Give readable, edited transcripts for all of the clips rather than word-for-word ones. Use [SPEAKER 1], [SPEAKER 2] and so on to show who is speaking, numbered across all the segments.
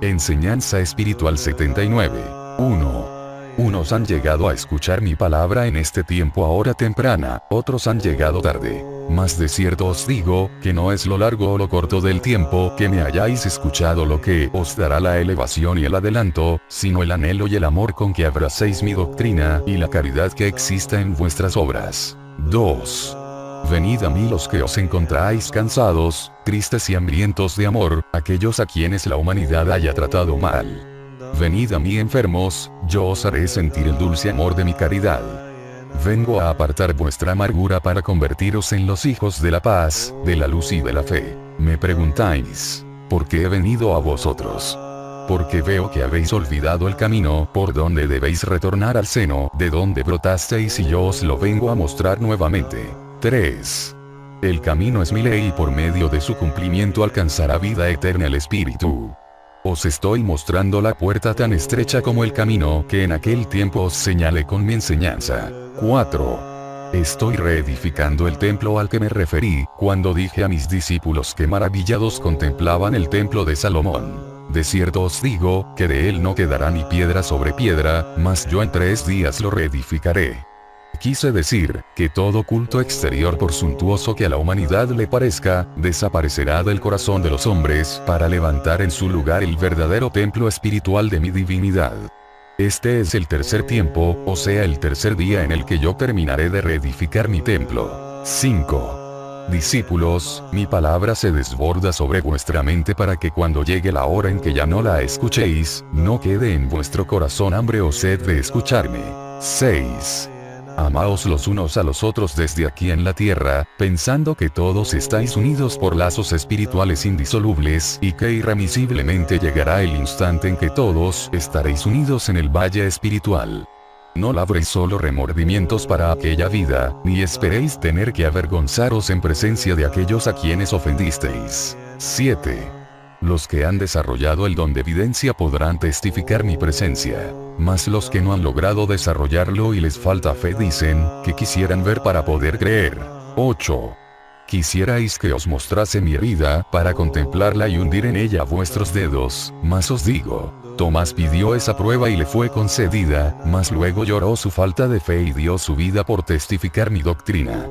[SPEAKER 1] Enseñanza espiritual 79. 1. Unos han llegado a escuchar mi palabra en este tiempo a hora temprana, otros han llegado tarde. Mas de cierto os digo, que no es lo largo o lo corto del tiempo que me hayáis escuchado lo que os dará la elevación y el adelanto, sino el anhelo y el amor con que abracéis mi doctrina y la caridad que exista en vuestras obras. 2. Venid a mí los que os encontráis cansados, tristes y hambrientos de amor, aquellos a quienes la humanidad haya tratado mal. Venid a mí enfermos, yo os haré sentir el dulce amor de mi caridad. Vengo a apartar vuestra amargura para convertiros en los hijos de la paz, de la luz y de la fe. Me preguntáis, ¿por qué he venido a vosotros? Porque veo que habéis olvidado el camino por donde debéis retornar al seno de donde brotasteis y yo os lo vengo a mostrar nuevamente. 3. El camino es mi ley y por medio de su cumplimiento alcanzará vida eterna el espíritu. Os estoy mostrando la puerta tan estrecha como el camino que en aquel tiempo os señalé con mi enseñanza. 4. Estoy reedificando el templo al que me referí, cuando dije a mis discípulos que maravillados contemplaban el templo de Salomón. De cierto os digo, que de él no quedará ni piedra sobre piedra, mas yo en 3 días lo reedificaré. Quise decir, que todo culto exterior por suntuoso que a la humanidad le parezca, desaparecerá del corazón de los hombres para levantar en su lugar el verdadero templo espiritual de mi divinidad. Este es el tercer tiempo, o sea el tercer día en el que yo terminaré de reedificar mi templo. 5. Discípulos, mi palabra se desborda sobre vuestra mente para que cuando llegue la hora en que ya no la escuchéis, no quede en vuestro corazón hambre o sed de escucharme. 6. Amaos los unos a los otros desde aquí en la tierra, pensando que todos estáis unidos por lazos espirituales indisolubles y que irremisiblemente llegará el instante en que todos estaréis unidos en el valle espiritual. No labréis solo remordimientos para aquella vida, ni esperéis tener que avergonzaros en presencia de aquellos a quienes ofendisteis. 7. Los que han desarrollado el don de evidencia podrán testificar mi presencia. Mas los que no han logrado desarrollarlo y les falta fe dicen, que quisieran ver para poder creer. 8. Quisierais que os mostrase mi herida, para contemplarla y hundir en ella vuestros dedos, mas os digo, Tomás pidió esa prueba y le fue concedida, mas luego lloró su falta de fe y dio su vida por testificar mi doctrina.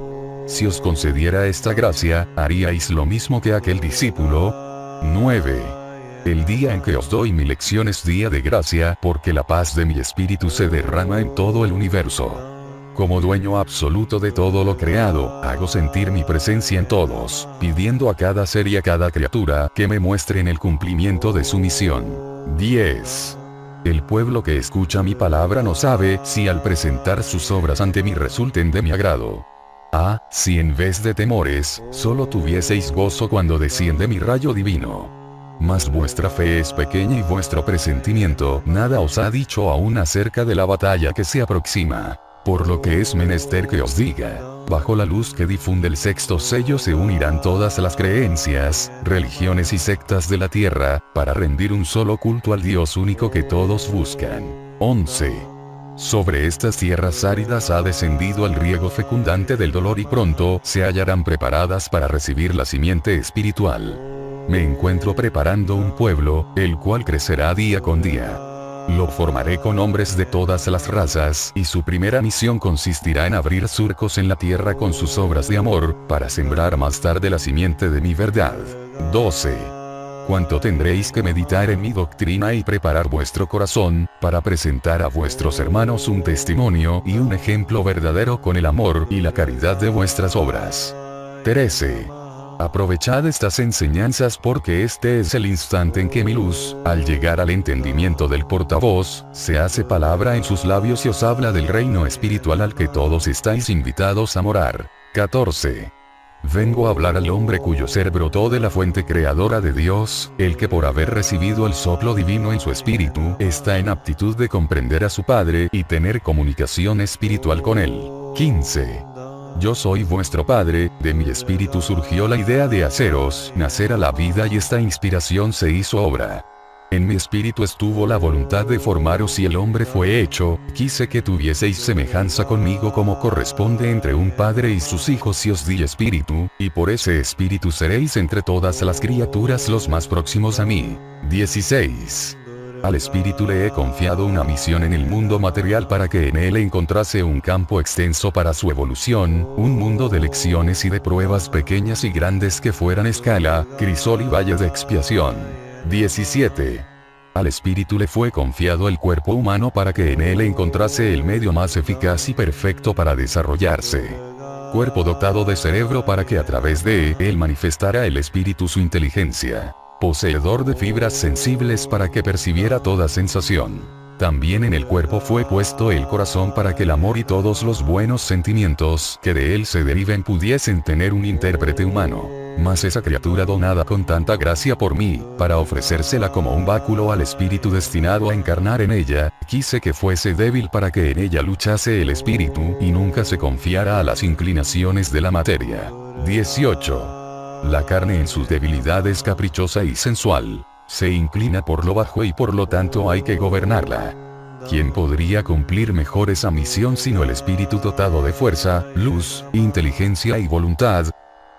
[SPEAKER 1] Si os concediera esta gracia, ¿haríais lo mismo que aquel discípulo? 9. El día en que os doy mi lección es día de gracia, porque la paz de mi espíritu se derrama en todo el universo. Como dueño absoluto de todo lo creado, hago sentir mi presencia en todos, pidiendo a cada ser y a cada criatura que me muestren el cumplimiento de su misión. 10. El pueblo que escucha mi palabra no sabe si al presentar sus obras ante mí resulten de mi agrado. Si en vez de temores, solo tuvieseis gozo cuando desciende mi rayo divino. Mas vuestra fe es pequeña y vuestro presentimiento nada os ha dicho aún acerca de la batalla que se aproxima. Por lo que es menester que os diga, bajo la luz que difunde el sexto sello se unirán todas las creencias, religiones y sectas de la tierra, para rendir un solo culto al Dios único que todos buscan. 11. Sobre estas tierras áridas ha descendido el riego fecundante del dolor y pronto se hallarán preparadas para recibir la simiente espiritual. Me encuentro preparando un pueblo, el cual crecerá día con día. Lo formaré con hombres de todas las razas y su primera misión consistirá en abrir surcos en la tierra con sus obras de amor, para sembrar más tarde la simiente de mi verdad. 12. Cuanto tendréis que meditar en mi doctrina y preparar vuestro corazón, para presentar a vuestros hermanos un testimonio y un ejemplo verdadero con el amor y la caridad de vuestras obras. 13. Aprovechad estas enseñanzas porque este es el instante en que mi luz, al llegar al entendimiento del portavoz, se hace palabra en sus labios y os habla del reino espiritual al que todos estáis invitados a morar. 14. Vengo a hablar al hombre cuyo ser brotó de la fuente creadora de Dios, el que por haber recibido el soplo divino en su espíritu, está en aptitud de comprender a su Padre y tener comunicación espiritual con él. 15. Yo soy vuestro Padre, de mi espíritu surgió la idea de haceros nacer a la vida y esta inspiración se hizo obra. En mi espíritu estuvo la voluntad de formaros y el hombre fue hecho, quise que tuvieseis semejanza conmigo como corresponde entre un padre y sus hijos y os di espíritu, y por ese espíritu seréis entre todas las criaturas los más próximos a mí. 16. Al espíritu le he confiado una misión en el mundo material para que en él encontrase un campo extenso para su evolución, un mundo de lecciones y de pruebas pequeñas y grandes que fueran escala, crisol y valle de expiación. 17. Al espíritu le fue confiado el cuerpo humano para que en él encontrase el medio más eficaz y perfecto para desarrollarse. Cuerpo dotado de cerebro para que a través de él manifestara el espíritu su inteligencia. Poseedor de fibras sensibles para que percibiera toda sensación. También en el cuerpo fue puesto el corazón para que el amor y todos los buenos sentimientos que de él se deriven pudiesen tener un intérprete humano. Mas esa criatura donada con tanta gracia por mí, para ofrecérsela como un báculo al espíritu destinado a encarnar en ella, quise que fuese débil para que en ella luchase el espíritu y nunca se confiara a las inclinaciones de la materia. 18. La carne en sus debilidades caprichosa y sensual, se inclina por lo bajo y por lo tanto hay que gobernarla. ¿Quién podría cumplir mejor esa misión sino el espíritu dotado de fuerza, luz, inteligencia y voluntad?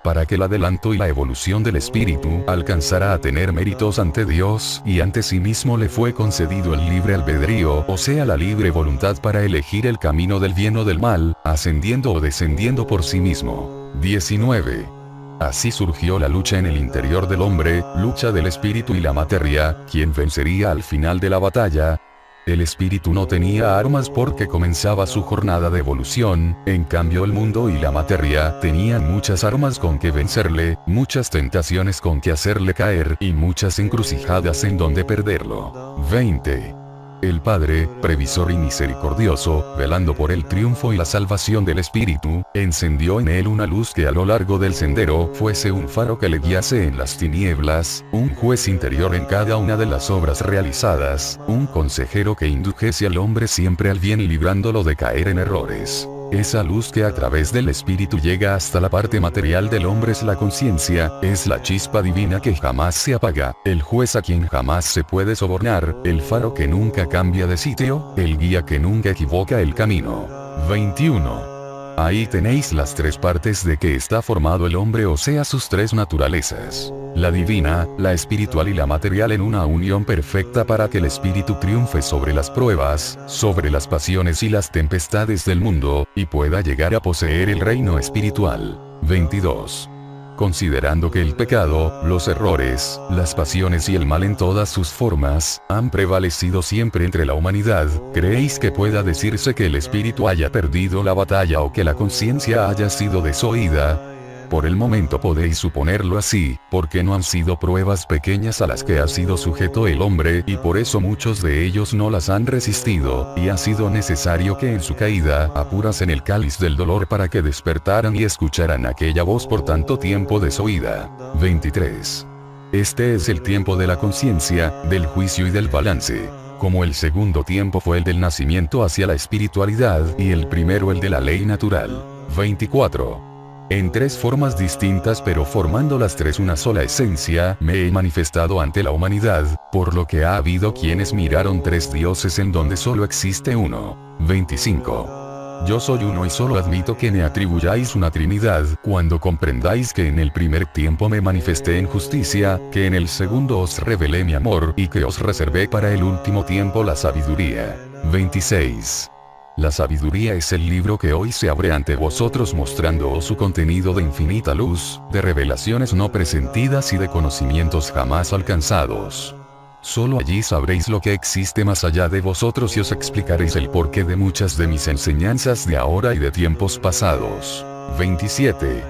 [SPEAKER 1] Para que el adelanto y la evolución del espíritu alcanzara a tener méritos ante Dios y ante sí mismo le fue concedido el libre albedrío, o sea la libre voluntad para elegir el camino del bien o del mal, ascendiendo o descendiendo por sí mismo. 19. Así surgió la lucha en el interior del hombre, lucha del espíritu y la materia, ¿quién vencería al final de la batalla? El espíritu no tenía armas porque comenzaba su jornada de evolución, en cambio el mundo y la materia tenían muchas armas con que vencerle, muchas tentaciones con que hacerle caer y muchas encrucijadas en donde perderlo. 20. El Padre, previsor y misericordioso, velando por el triunfo y la salvación del espíritu, encendió en él una luz que a lo largo del sendero fuese un faro que le guiase en las tinieblas, un juez interior en cada una de las obras realizadas, un consejero que indujese al hombre siempre al bien librándolo de caer en errores. Esa luz que a través del espíritu llega hasta la parte material del hombre es la conciencia, es la chispa divina que jamás se apaga, el juez a quien jamás se puede sobornar, el faro que nunca cambia de sitio, el guía que nunca equivoca el camino. 21. Ahí tenéis las tres partes de que está formado el hombre, o sea sus tres naturalezas. La divina, la espiritual y la material en una unión perfecta para que el espíritu triunfe sobre las pruebas, sobre las pasiones y las tempestades del mundo, y pueda llegar a poseer el reino espiritual. 22. Considerando que el pecado, los errores, las pasiones y el mal en todas sus formas, han prevalecido siempre entre la humanidad, ¿creéis que pueda decirse que el espíritu haya perdido la batalla o que la conciencia haya sido desoída? Por el momento podéis suponerlo así, porque no han sido pruebas pequeñas a las que ha sido sujeto el hombre y por eso muchos de ellos no las han resistido, y ha sido necesario que en su caída apurasen el cáliz del dolor para que despertaran y escucharan aquella voz por tanto tiempo desoída. 23. Este es el tiempo de la conciencia, del juicio y del balance. Como el segundo tiempo fue el del nacimiento hacia la espiritualidad y el primero el de la ley natural. 24. En tres formas distintas pero formando las tres una sola esencia, me he manifestado ante la humanidad, por lo que ha habido quienes miraron tres dioses en donde solo existe uno. 25. Yo soy uno y solo admito que me atribuyáis una trinidad, cuando comprendáis que en el primer tiempo me manifesté en justicia, que en el segundo os revelé mi amor y que os reservé para el último tiempo la sabiduría. 26. La sabiduría es el libro que hoy se abre ante vosotros mostrándoos su contenido de infinita luz, de revelaciones no presentidas y de conocimientos jamás alcanzados. Solo allí sabréis lo que existe más allá de vosotros y os explicaréis el porqué de muchas de mis enseñanzas de ahora y de tiempos pasados. 27.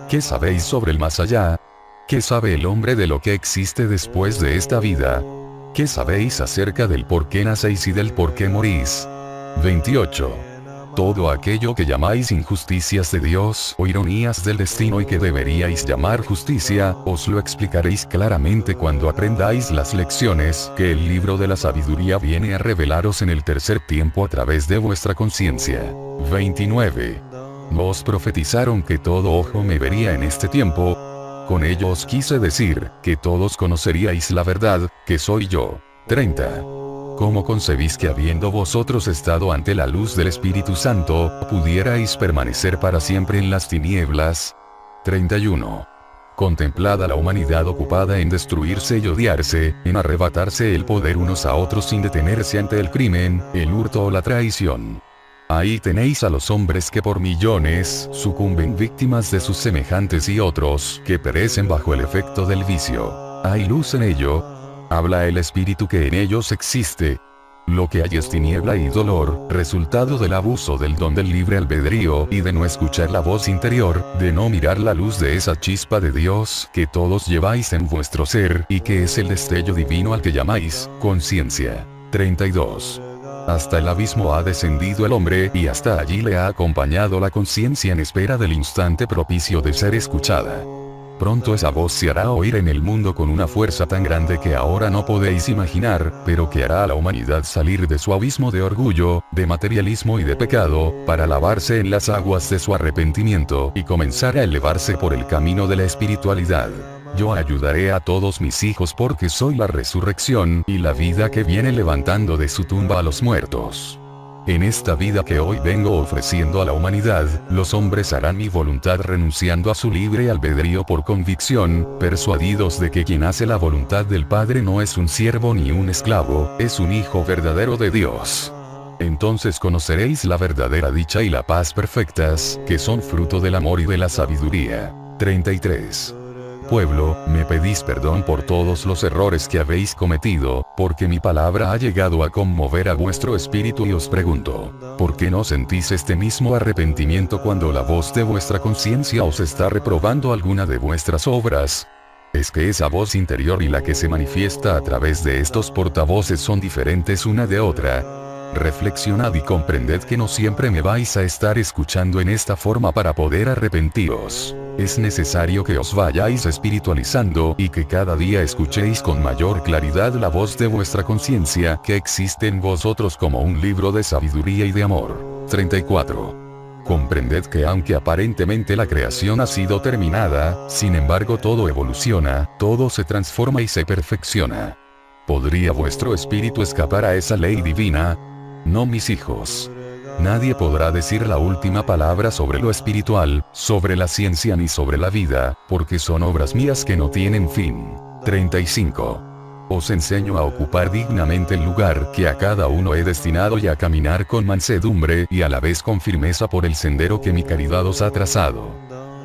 [SPEAKER 1] ¿Qué sabéis sobre el más allá? ¿Qué sabe el hombre de lo que existe después de esta vida? ¿Qué sabéis acerca del por qué nacéis y del por qué morís? 28. Todo aquello que llamáis injusticias de Dios o ironías del destino y que deberíais llamar justicia, os lo explicaréis claramente cuando aprendáis las lecciones que el libro de la sabiduría viene a revelaros en el tercer tiempo a través de vuestra conciencia. 29. ¿No os profetizaron que todo ojo me vería en este tiempo? Con ello os quise decir, que todos conoceríais la verdad, que soy yo. 30. ¿Cómo concebís que habiendo vosotros estado ante la luz del Espíritu Santo, pudierais permanecer para siempre en las tinieblas? 31. Contemplad a la humanidad ocupada en destruirse y odiarse, en arrebatarse el poder unos a otros sin detenerse ante el crimen, el hurto o la traición. Ahí tenéis a los hombres que por millones sucumben víctimas de sus semejantes y otros que perecen bajo el efecto del vicio. ¿Hay luz en ello? Habla el espíritu que en ellos existe. Lo que hay es tiniebla y dolor, resultado del abuso del don del libre albedrío y de no escuchar la voz interior, de no mirar la luz de esa chispa de Dios que todos lleváis en vuestro ser y que es el destello divino al que llamáis conciencia. 32. Hasta el abismo ha descendido el hombre y hasta allí le ha acompañado la conciencia en espera del instante propicio de ser escuchada. Pronto esa voz se hará oír en el mundo con una fuerza tan grande que ahora no podéis imaginar, pero que hará a la humanidad salir de su abismo de orgullo, de materialismo y de pecado, para lavarse en las aguas de su arrepentimiento y comenzar a elevarse por el camino de la espiritualidad. Yo ayudaré a todos mis hijos porque soy la resurrección y la vida que viene levantando de su tumba a los muertos. En esta vida que hoy vengo ofreciendo a la humanidad, los hombres harán mi voluntad renunciando a su libre albedrío por convicción, persuadidos de que quien hace la voluntad del Padre no es un siervo ni un esclavo, es un hijo verdadero de Dios. Entonces conoceréis la verdadera dicha y la paz perfectas, que son fruto del amor y de la sabiduría. 33. Pueblo, me pedís perdón por todos los errores que habéis cometido, porque mi palabra ha llegado a conmover a vuestro espíritu y os pregunto, ¿por qué no sentís este mismo arrepentimiento cuando la voz de vuestra conciencia os está reprobando alguna de vuestras obras? Es que esa voz interior y la que se manifiesta a través de estos portavoces son diferentes una de otra. Reflexionad y comprended que no siempre me vais a estar escuchando en esta forma para poder arrepentiros. Es necesario que os vayáis espiritualizando y que cada día escuchéis con mayor claridad la voz de vuestra conciencia que existe en vosotros como un libro de sabiduría y de amor. 34. Comprended que aunque aparentemente la creación ha sido terminada, sin embargo todo evoluciona, todo se transforma y se perfecciona. ¿Podría vuestro espíritu escapar a esa ley divina? No, mis hijos. Nadie podrá decir la última palabra sobre lo espiritual, sobre la ciencia ni sobre la vida, porque son obras mías que no tienen fin. 35. Os enseño a ocupar dignamente el lugar que a cada uno he destinado y a caminar con mansedumbre y a la vez con firmeza por el sendero que mi caridad os ha trazado.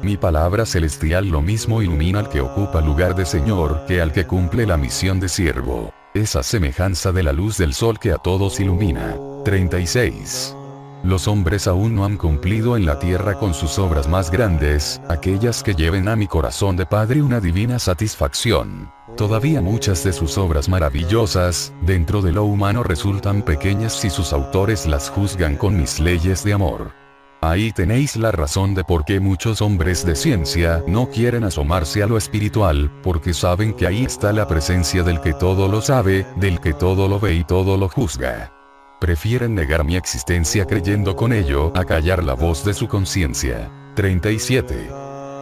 [SPEAKER 1] Mi palabra celestial lo mismo ilumina al que ocupa lugar de Señor que al que cumple la misión de siervo. Esa semejanza de la luz del sol que a todos ilumina. 36. Los hombres aún no han cumplido en la tierra con sus obras más grandes, aquellas que lleven a mi corazón de Padre una divina satisfacción. Todavía muchas de sus obras maravillosas, dentro de lo humano resultan pequeñas si sus autores las juzgan con mis leyes de amor. Ahí tenéis la razón de por qué muchos hombres de ciencia no quieren asomarse a lo espiritual, porque saben que ahí está la presencia del que todo lo sabe, del que todo lo ve y todo lo juzga. Prefieren negar mi existencia creyendo con ello a callar la voz de su conciencia. 37.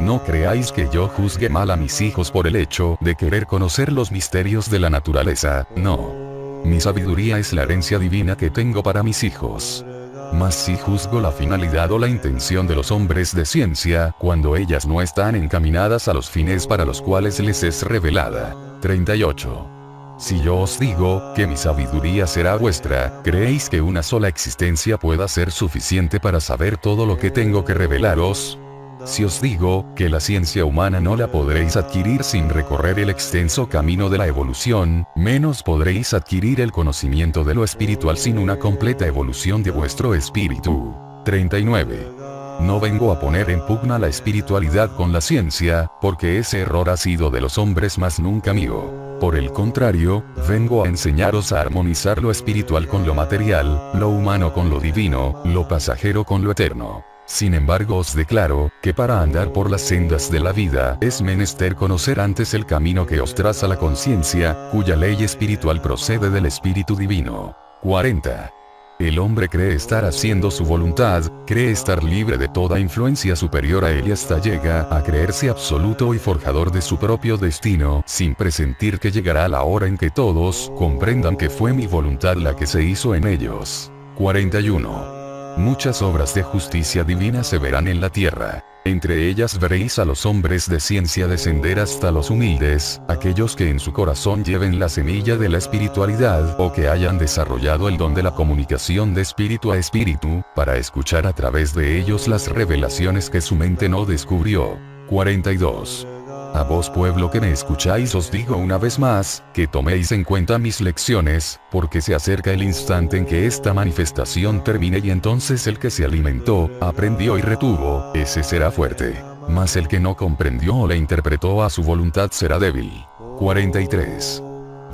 [SPEAKER 1] No creáis que yo juzgue mal a mis hijos por el hecho de querer conocer los misterios de la naturaleza, no. Mi sabiduría es la herencia divina que tengo para mis hijos. Mas si juzgo la finalidad o la intención de los hombres de ciencia, cuando ellas no están encaminadas a los fines para los cuales les es revelada. 38. Si yo os digo que mi sabiduría será vuestra, ¿creéis que una sola existencia pueda ser suficiente para saber todo lo que tengo que revelaros? Si os digo que la ciencia humana no la podréis adquirir sin recorrer el extenso camino de la evolución, menos podréis adquirir el conocimiento de lo espiritual sin una completa evolución de vuestro espíritu. 39. No vengo a poner en pugna la espiritualidad con la ciencia, porque ese error ha sido de los hombres mas nunca mío. Por el contrario, vengo a enseñaros a armonizar lo espiritual con lo material, lo humano con lo divino, lo pasajero con lo eterno. Sin embargo os declaro, que para andar por las sendas de la vida, es menester conocer antes el camino que os traza la conciencia, cuya ley espiritual procede del Espíritu Divino. 40. El hombre cree estar haciendo su voluntad, cree estar libre de toda influencia superior a él y hasta llega a creerse absoluto y forjador de su propio destino, sin presentir que llegará la hora en que todos comprendan que fue mi voluntad la que se hizo en ellos. 41. Muchas obras de justicia divina se verán en la tierra. Entre ellas veréis a los hombres de ciencia descender hasta los humildes, aquellos que en su corazón lleven la semilla de la espiritualidad o que hayan desarrollado el don de la comunicación de espíritu a espíritu, para escuchar a través de ellos las revelaciones que su mente no descubrió. 42. A vos pueblo que me escucháis os digo una vez más, que toméis en cuenta mis lecciones, porque se acerca el instante en que esta manifestación termine y entonces el que se alimentó, aprendió y retuvo, ese será fuerte. Mas el que no comprendió o le interpretó a su voluntad será débil. 43.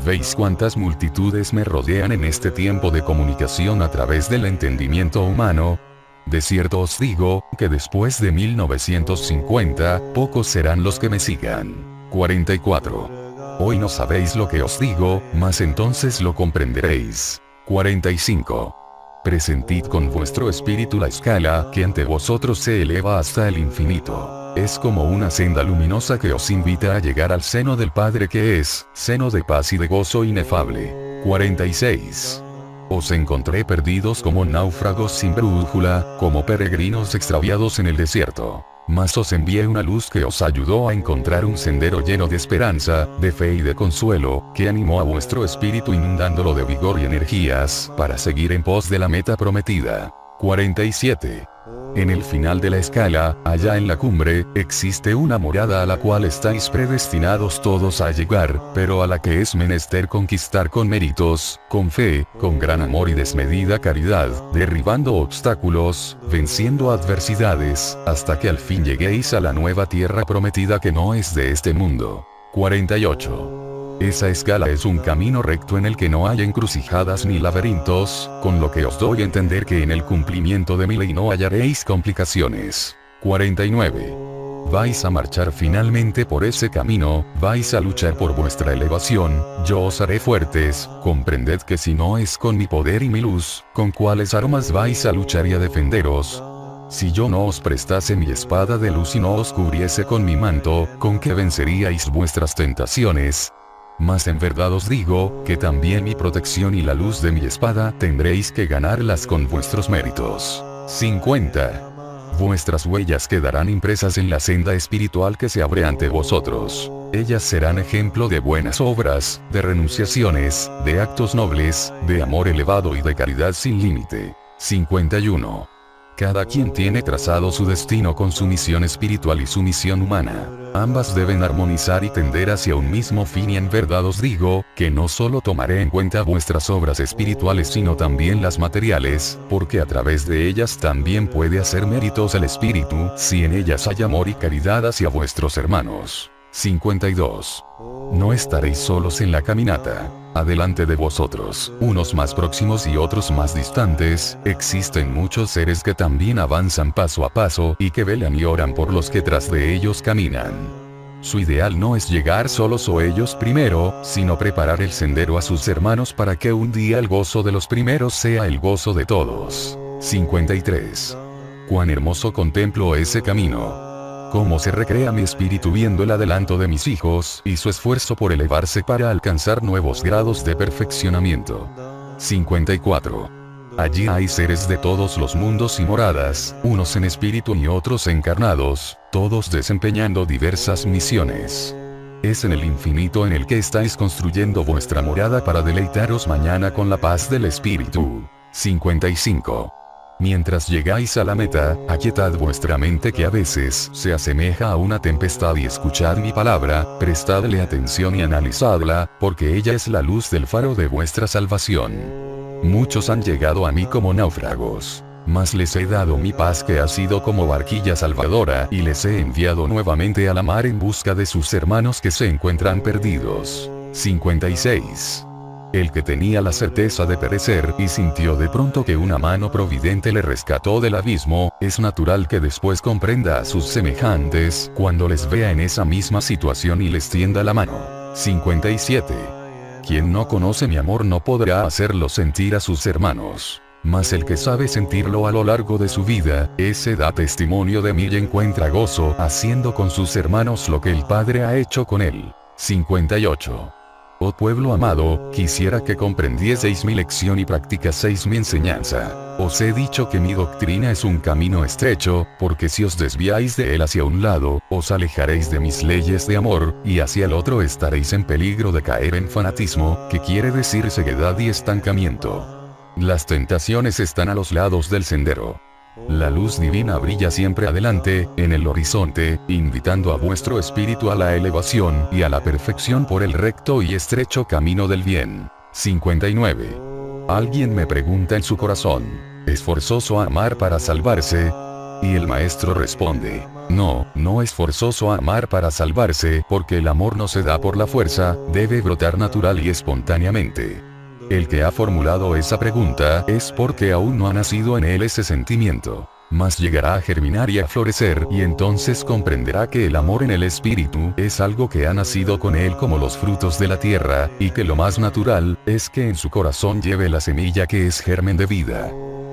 [SPEAKER 1] ¿Veis cuántas multitudes me rodean en este tiempo de comunicación a través del entendimiento humano? De cierto os digo, que después de 1950, pocos serán los que me sigan. 44. Hoy no sabéis lo que os digo, mas entonces lo comprenderéis. 45. Presentid con vuestro espíritu la escala que ante vosotros se eleva hasta el infinito. Es como una senda luminosa que os invita a llegar al seno del Padre que es, seno de paz y de gozo inefable. 46. Os encontré perdidos como náufragos sin brújula, como peregrinos extraviados en el desierto. Mas os envié una luz que os ayudó a encontrar un sendero lleno de esperanza, de fe y de consuelo, que animó a vuestro espíritu inundándolo de vigor y energías, para seguir en pos de la meta prometida. 47. En el final de la escala, allá en la cumbre, existe una morada a la cual estáis predestinados todos a llegar, pero a la que es menester conquistar con méritos, con fe, con gran amor y desmedida caridad, derribando obstáculos, venciendo adversidades, hasta que al fin lleguéis a la nueva tierra prometida que no es de este mundo. 48. Esa escala es un camino recto en el que no hay encrucijadas ni laberintos, con lo que os doy a entender que en el cumplimiento de mi ley no hallaréis complicaciones. 49. Vais a marchar finalmente por ese camino, vais a luchar por vuestra elevación, yo os haré fuertes, comprended que si no es con mi poder y mi luz, ¿con cuáles armas vais a luchar y a defenderos? Si yo no os prestase mi espada de luz y no os cubriese con mi manto, ¿con qué venceríais vuestras tentaciones? Mas en verdad os digo, que también mi protección y la luz de mi espada tendréis que ganarlas con vuestros méritos. 50. Vuestras huellas quedarán impresas en la senda espiritual que se abre ante vosotros. Ellas serán ejemplo de buenas obras, de renunciaciones, de actos nobles, de amor elevado y de caridad sin límite. 51. Cada quien tiene trazado su destino con su misión espiritual y su misión humana. Ambas deben armonizar y tender hacia un mismo fin y en verdad os digo, que no solo tomaré en cuenta vuestras obras espirituales sino también las materiales, porque a través de ellas también puede hacer méritos el espíritu, si en ellas hay amor y caridad hacia vuestros hermanos. 52. No estaréis solos en la caminata. Adelante de vosotros, unos más próximos y otros más distantes, existen muchos seres que también avanzan paso a paso y que velan y oran por los que tras de ellos caminan. Su ideal no es llegar solos o ellos primero, sino preparar el sendero a sus hermanos para que un día el gozo de los primeros sea el gozo de todos. 53. Cuán hermoso contemplo ese camino. Cómo se recrea mi espíritu viendo el adelanto de mis hijos y su esfuerzo por elevarse para alcanzar nuevos grados de perfeccionamiento. 54. Allí hay seres de todos los mundos y moradas, unos en espíritu y otros encarnados, todos desempeñando diversas misiones. Es en el infinito en el que estáis construyendo vuestra morada para deleitaros mañana con la paz del espíritu. 55. Mientras llegáis a la meta, aquietad vuestra mente que a veces se asemeja a una tempestad y escuchad mi palabra, prestadle atención y analizadla, porque ella es la luz del faro de vuestra salvación. Muchos han llegado a mí como náufragos. Mas les he dado mi paz que ha sido como barquilla salvadora y les he enviado nuevamente a la mar en busca de sus hermanos que se encuentran perdidos. 56. El que tenía la certeza de perecer y sintió de pronto que una mano providente le rescató del abismo, es natural que después comprenda a sus semejantes cuando les vea en esa misma situación y les tienda la mano. 57. Quien no conoce mi amor no podrá hacerlo sentir a sus hermanos. Mas el que sabe sentirlo a lo largo de su vida, ese da testimonio de mí y encuentra gozo haciendo con sus hermanos lo que el Padre ha hecho con él. 58. Oh pueblo amado, quisiera que comprendieseis mi lección y practicaseis mi enseñanza. Os he dicho que mi doctrina es un camino estrecho, porque si os desviáis de él hacia un lado, os alejaréis de mis leyes de amor, y hacia el otro estaréis en peligro de caer en fanatismo, que quiere decir ceguedad y estancamiento. Las tentaciones están a los lados del sendero. La luz divina brilla siempre adelante, en el horizonte, invitando a vuestro espíritu a la elevación y a la perfección por el recto y estrecho camino del bien. 59. Alguien me pregunta en su corazón, ¿es forzoso amar para salvarse? Y el maestro responde, no, no es forzoso amar para salvarse, porque el amor no se da por la fuerza, debe brotar natural y espontáneamente. El que ha formulado esa pregunta es porque aún no ha nacido en él ese sentimiento. Mas llegará a germinar y a florecer y entonces comprenderá que el amor en el espíritu es algo que ha nacido con él como los frutos de la tierra, y que lo más natural es que en su corazón lleve la semilla que es germen de vida.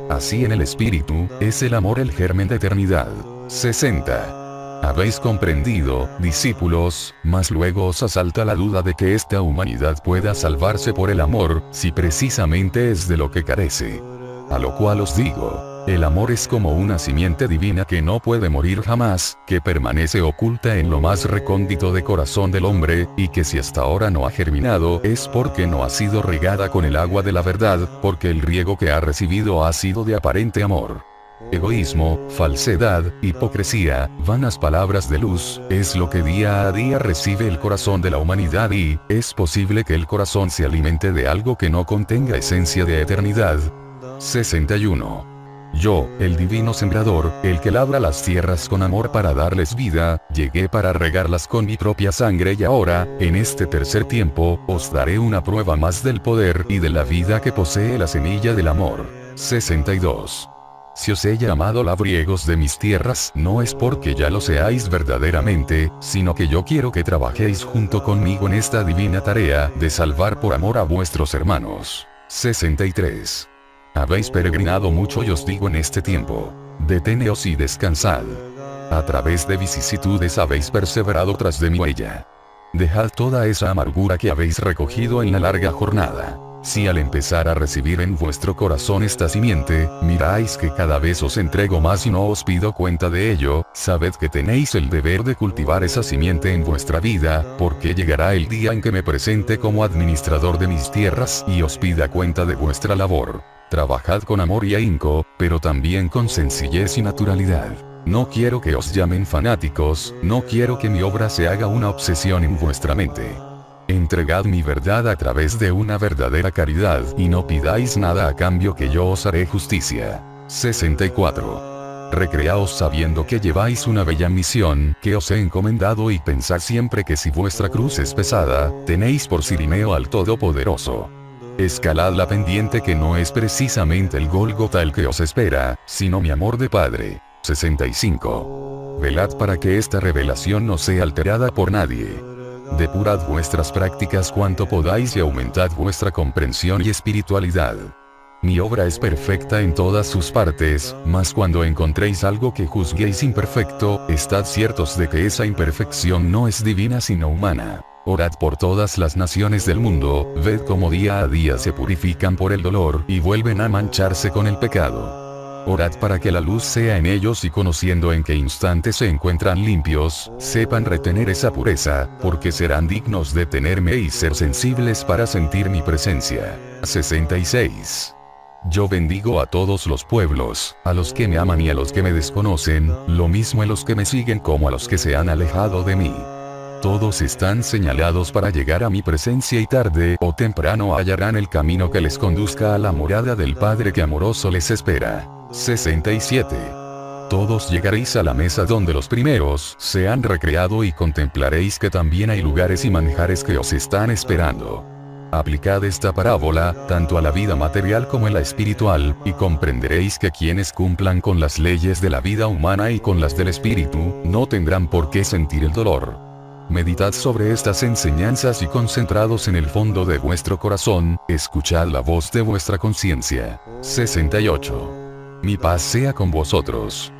[SPEAKER 1] Así en el espíritu, es el amor el germen de eternidad. 60. Habéis comprendido, discípulos, mas luego os asalta la duda de que esta humanidad pueda salvarse por el amor, si precisamente es de lo que carece. A lo cual os digo, el amor es como una simiente divina que no puede morir jamás, que permanece oculta en lo más recóndito de corazón del hombre, y que si hasta ahora no ha germinado es porque no ha sido regada con el agua de la verdad, porque el riego que ha recibido ha sido de aparente amor. Egoísmo, falsedad, hipocresía, vanas palabras de luz, es lo que día a día recibe el corazón de la humanidad y, es posible que el corazón se alimente de algo que no contenga esencia de eternidad. 61. Yo, el divino sembrador, el que labra las tierras con amor para darles vida, llegué para regarlas con mi propia sangre y ahora, en este tercer tiempo, os daré una prueba más del poder y de la vida que posee la semilla del amor. 62. Si os he llamado labriegos de mis tierras, no es porque ya lo seáis verdaderamente, sino que yo quiero que trabajéis junto conmigo en esta divina tarea de salvar por amor a vuestros hermanos. 63. Habéis peregrinado mucho y os digo en este tiempo, deteneos y descansad. A través de vicisitudes habéis perseverado tras de mi huella. Dejad toda esa amargura que habéis recogido en la larga jornada. Si al empezar a recibir en vuestro corazón esta simiente, miráis que cada vez os entrego más y no os pido cuenta de ello, sabed que tenéis el deber de cultivar esa simiente en vuestra vida, porque llegará el día en que me presente como administrador de mis tierras y os pida cuenta de vuestra labor. Trabajad con amor y ahínco, pero también con sencillez y naturalidad. No quiero que os llamen fanáticos, no quiero que mi obra se haga una obsesión en vuestra mente. Entregad mi verdad a través de una verdadera caridad y no pidáis nada a cambio que yo os haré justicia. 64. Recreaos sabiendo que lleváis una bella misión que os he encomendado y pensad siempre que si vuestra cruz es pesada, tenéis por Cirineo al Todopoderoso. Escalad la pendiente que no es precisamente el Gólgota el que os espera, sino mi amor de Padre. 65. Velad para que esta revelación no sea alterada por nadie. Depurad vuestras prácticas cuanto podáis y aumentad vuestra comprensión y espiritualidad. Mi obra es perfecta en todas sus partes, mas cuando encontréis algo que juzguéis imperfecto, estad ciertos de que esa imperfección no es divina sino humana. Orad por todas las naciones del mundo, ved cómo día a día se purifican por el dolor y vuelven a mancharse con el pecado. Orad para que la luz sea en ellos y conociendo en qué instante se encuentran limpios, sepan retener esa pureza, porque serán dignos de tenerme y ser sensibles para sentir mi presencia. 66. Yo bendigo a todos los pueblos, a los que me aman y a los que me desconocen, lo mismo a los que me siguen como a los que se han alejado de mí. Todos están señalados para llegar a mi presencia y tarde o temprano hallarán el camino que les conduzca a la morada del Padre que amoroso les espera. 67. Todos llegaréis a la mesa donde los primeros se han recreado y contemplaréis que también hay lugares y manjares que os están esperando. Aplicad esta parábola, tanto a la vida material como a la espiritual, y comprenderéis que quienes cumplan con las leyes de la vida humana y con las del espíritu, no tendrán por qué sentir el dolor. Meditad sobre estas enseñanzas y concentrados en el fondo de vuestro corazón, escuchad la voz de vuestra conciencia. 68. Mi paz sea con vosotros.